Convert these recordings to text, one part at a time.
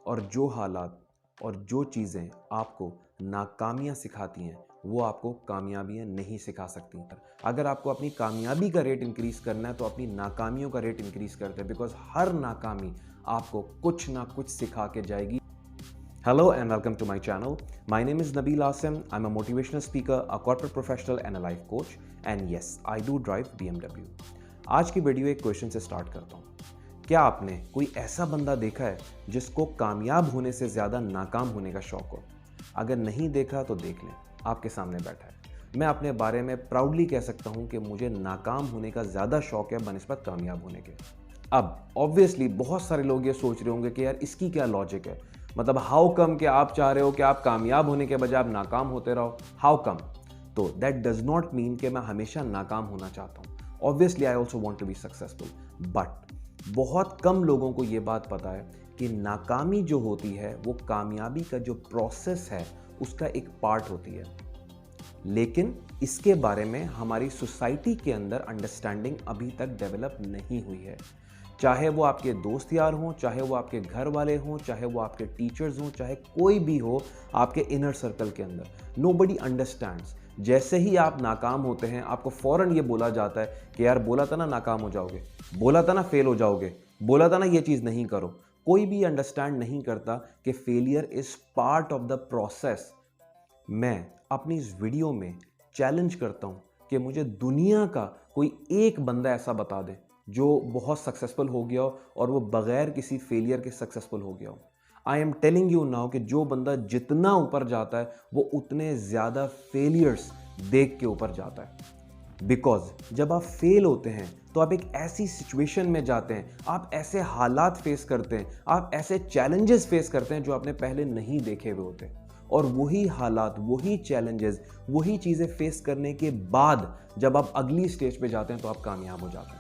और जो हालात और जो चीज़ें आपको नाकामियाँ सिखाती हैं वो आपको कामयाबियाँ नहीं सिखा सकती। अगर आपको अपनी कामयाबी का रेट इंक्रीज़ करना है तो अपनी नाकामियों का रेट इंक्रीज़ करते हैं, बिकॉज हर नाकामी आपको कुछ ना कुछ सिखा के जाएगी। Hello and welcome to my channel. My name is Nabil Asim. I'm a motivational speaker, a corporate professional and a life coach. And yes, I do drive BMW. आज की वीडियो एक क्वेश्चन से स्टार्ट करता हूँ। क्या आपने कोई ऐसा बंदा देखा है जिसको कामयाब होने से ज़्यादा नाकाम होने का शौक हो? अगर नहीं देखा तो देख लें, आपके सामने बैठा है। मैं अपने बारे में प्राउडली कह सकता हूँ कि मुझे नाकाम होने का ज़्यादा शौक है बनिस्बत कामयाब होने के। अब ऑब्वियसली बहुत सारे लोग ये सोच रहे होंगे कि यार इसकी क्या लॉजिक है, मतलब हाउ कम कि आप चाह रहे हो कि आप कामयाब होने के बजाय आप नाकाम होते रहो, हाउ कम? तो दैट डज नॉट मीन कि मैं हमेशा नाकाम होना चाहता हूँ। Obviously I also want to be successful, but बहुत कम लोगों को ये बात पता है कि नाकामी जो होती है वो कामयाबी का जो प्रोसेस है उसका एक पार्ट होती है। लेकिन इसके बारे में हमारी सोसाइटी के अंदर अंडरस्टैंडिंग अभी तक डेवलप नहीं हुई है। चाहे वो आपके दोस्त यार हों, चाहे वो आपके घर वाले हों, चाहे वो आपके टीचर्स हों, चाहे कोई भी हो आपके इनर सर्कल के अंदर, नोबडी अंडरस्टैंड्स। जैसे ही आप नाकाम होते हैं आपको फौरन ये बोला जाता है कि यार बोला था ना नाकाम हो जाओगे, बोला था ना फेल हो जाओगे, बोला था ना ये चीज़ नहीं करो। कोई भी अंडरस्टैंड नहीं करता कि failure is part of the process. मैं अपनी इस वीडियो में चैलेंज करता हूं कि मुझे दुनिया का कोई एक बंदा ऐसा बता दे जो बहुत सक्सेसफुल हो गया हो और वो बगैर किसी फेलियर के सक्सेसफुल हो गया हो। आई एम टेलिंग यू नाउ कि जो बंदा जितना ऊपर जाता है वो उतने ज़्यादा फेलियर्स देख के ऊपर जाता है। बिकॉज जब आप फेल होते हैं तो आप एक ऐसी सिचुएशन में जाते हैं, आप ऐसे हालात फेस करते हैं, आप ऐसे चैलेंजेस फेस करते हैं जो आपने पहले नहीं देखे हुए होते। और वही हालात, वही चैलेंजेस, वही चीज़ें फेस करने के बाद जब आप अगली स्टेज पे जाते हैं तो आप कामयाब हो जाते हैं।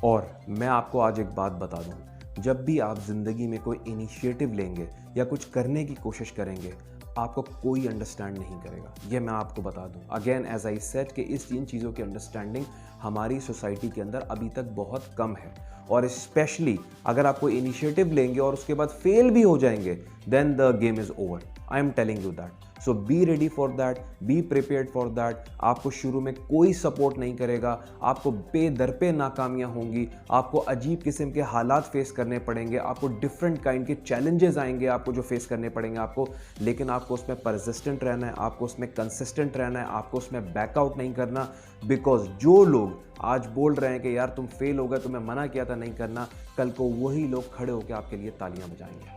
और मैं आपको आज एक बात बता दूं, जब भी आप ज़िंदगी में कोई इनिशिएटिव लेंगे या कुछ करने की कोशिश करेंगे आपको कोई अंडरस्टैंड नहीं करेगा। ये मैं आपको बता दूं अगेन एज आई सेड कि इस तीन चीज़ों की अंडरस्टैंडिंग हमारी सोसाइटी के अंदर अभी तक बहुत कम है। और स्पेशली अगर आप कोई इनिशिएटिव लेंगे और उसके बाद फेल भी हो जाएंगे then the game is over. I am telling you that. So be ready for that, be prepared for that. आपको शुरू में कोई सपोर्ट नहीं करेगा, आपको दर पे नाकामियाँ होंगी, आपको अजीब किस्म के हालात फेस करने पड़ेंगे, आपको डिफरेंट काइंड के चैलेंजेस आएंगे आपको जो फेस करने पड़ेंगे आपको। लेकिन आपको उसमें परसिस्टेंट रहना है, आपको उसमें कंसिस्टेंट रहना है, आपको उसमें बैकआउट नहीं करना। बिकॉज जो लोग आज बोल रहे हैं कि यार तुम फेल हो गए, तुम्हें मना किया था नहीं करना, कल को वही लोग खड़े होकर आपके लिए तालियां बजाएंगे।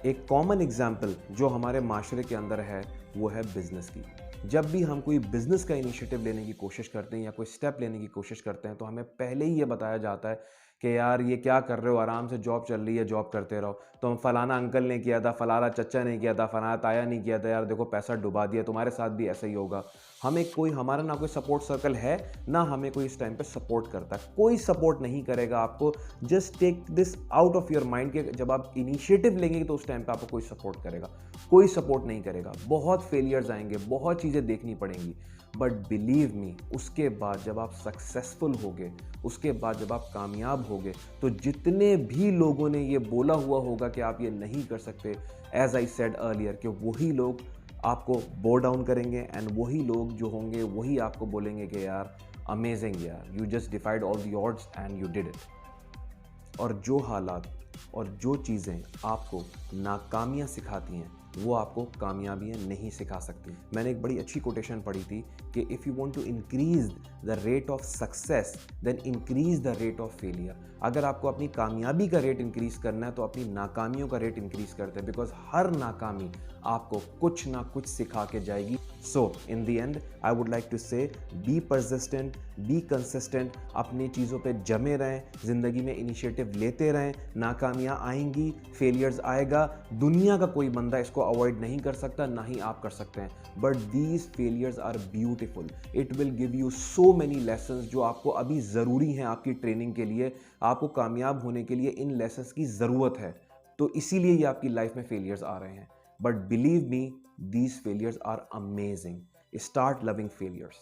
एक कॉमन एग्जाम्पल जो हमारे माशरे के अंदर है वो है बिजनेस की। जब भी हम कोई बिजनेस का इनिशिएटिव लेने की कोशिश करते हैं या कोई स्टेप लेने की कोशिश करते हैं तो हमें पहले ही ये बताया जाता है कि यार ये क्या कर रहे हो, आराम से जॉब चल रही है, जॉब करते रहो। तो हम फलाना अंकल ने किया था, फलाना चच्चा ने किया था, फलाना ताया नहीं किया था, यार देखो पैसा डुबा दिया, तुम्हारे साथ भी ऐसा ही होगा। हमारा ना कोई सपोर्ट सर्कल है, ना हमें कोई इस टाइम पे सपोर्ट करता है। कोई सपोर्ट नहीं करेगा आपको। Just take this out of your mind कि जब आप इनिशिएटिव लेंगे तो उस टाइम पे आपको कोई सपोर्ट करेगा, कोई सपोर्ट नहीं करेगा। बहुत फेलियर्स आएंगे, बहुत चीज़ें देखनी पड़ेंगी, बट बिलीव मी उसके बाद जब आप सक्सेसफुल होगे, उसके बाद जब आप कामयाब होगे, तो जितने भी लोगों ने ये बोला हुआ होगा कि आप ये नहीं कर सकते, एज आई सेड अर्लियर, कि वही लोग आपको बो डाउन करेंगे एंड वही लोग जो होंगे वही आपको बोलेंगे कि यार अमेजिंग यार, you just डिफाइड all the odds and you did it. और जो हालात और जो चीज़ें आपको नाकामियाँ सिखाती हैं वो आपको कामयाबियाँ नहीं सिखा सकती। मैंने एक बड़ी अच्छी कोटेशन पढ़ी थी कि if you want to increase the rate of success then increase the rate of failure. अगर आपको अपनी कामयाबी का रेट इंक्रीज करना है तो अपनी नाकामियों का रेट इंक्रीज करते हैं, बिकॉज हर नाकामी आपको कुछ ना कुछ सिखा के जाएगी। So in the end I would like to say be persistent, be consistent, अपनी चीज़ों पे जमे रहें, ज़िंदगी में इनिशिएटिव लेते रहें। नाकामियाँ आएंगी, फेलियर्स आएगा, दुनिया का कोई बंदा इसको अवॉइड नहीं कर सकता, ना ही आप कर सकते हैं। But these failures are beautiful, it will give you so many lessons जो आपको अभी ज़रूरी हैं आपकी ट्रेनिंग के लिए। आपको कामयाब होने के लिए इन लेसन्स की ज़रूरत है, तो इसीलिए ये आपकी लाइफ में फेलियर्स आ रहे हैं। But believe me these failures are amazing. Start loving failures.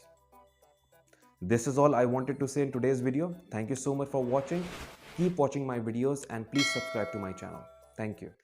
This is all I wanted to say in today's video. Thank you so much for watching. Keep watching my videos and please subscribe to my channel. Thank you.